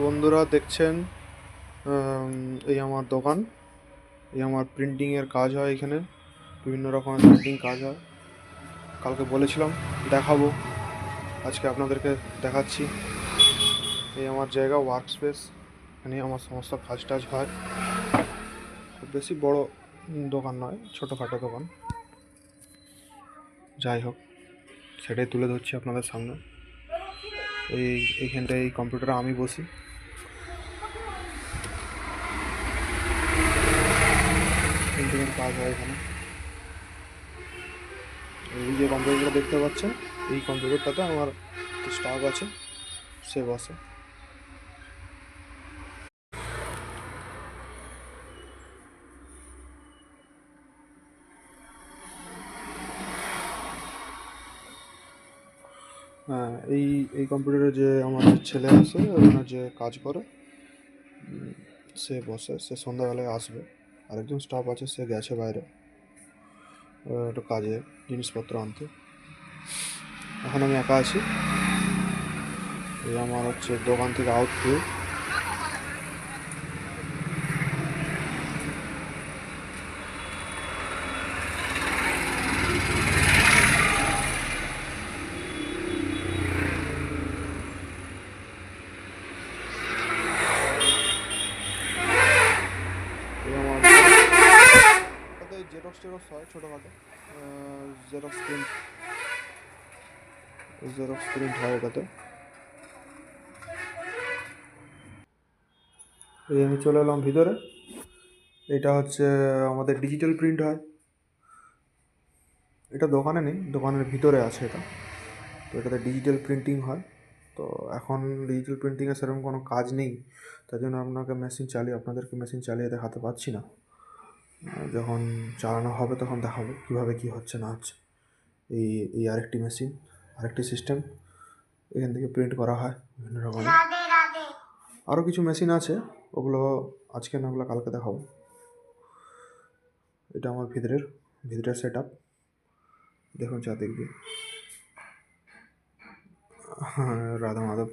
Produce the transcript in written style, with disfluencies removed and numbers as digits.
বন্ধুরা দেখছেন, এই আমার দোকান। এই আমার প্রিন্টিংয়ের কাজ হয় এখানে। বিভিন্ন রকমের প্রিন্টিং কাজ হয়। কালকে বলেছিলাম দেখাবো, আজকে আপনাদেরকে দেখাচ্ছি। এই আমার জায়গা, ওয়ার্ক স্পেস। এখানে আমার সমস্ত কাজ টাজ হয়। খুব বেশি বড় দোকান নয়, ছোটোখাটো দোকান। যাই হোক, সেটাই তুলে ধরছি আপনাদের সামনে। এইখানটায় এই কম্পিউটারে আমি বসি। প্রিন্টিংয়ের কাজ হয় এখানে। এই যে কম্পিউটারটা দেখতে পাচ্ছেন, এই কম্পিউটারটাতে আমার স্টাফ আছে, সে বসে। হ্যাঁ, এই এই কম্পিউটারে যে আমার যে ছেলে আছে, ওখানে যে কাজ করে, সে বসে। সে সন্ধ্যাবেলায় আসবে। আরেকজন স্টাফ আছে, সে গেছে বাইরে একটু কাজে, জিনিসপত্র আনতে। এখন আমি একা আছি। এই আমার হচ্ছে দোকান থেকে আউটপুট। এই আমার এটাতে জেরক্স টেরক্স হয় ছোটোখাটো। জেরক্স প্রিন্ট জেরক্স প্রিন্ট হয় এটাতে। এই আমি চলে এলাম ভিতরে। এটা হচ্ছে আমাদের ডিজিটাল প্রিন্ট হয়। এটা দোকানে নেই, দোকানের ভিতরে আছে এটা। তো এটাতে ডিজিটাল প্রিন্টিং হয়। তো এখন ডিজিটাল প্রিন্টিংয়ে সেরকম কোনো কাজ নেই, তার জন্য আপনাদেরকে মেশিন চালিয়ে দেখাতে পারছি না। যখন চালানো হবে তখন দেখাবো কীভাবে কী হচ্ছে না হচ্ছে। এই এই আরেকটি মেশিন, আরেকটি সিস্টেম। এখান থেকে প্রিন্ট করা হয় বিভিন্ন রকমের। আরও কিছু মেশিন আছে, ওগুলো আজকে না, ওগুলো কালকে দেখাবো। এটা আমার ভিতরের সেট আপ, দেখুন চারদিক দিয়ে। হ্যাঁ, রাধা মাধব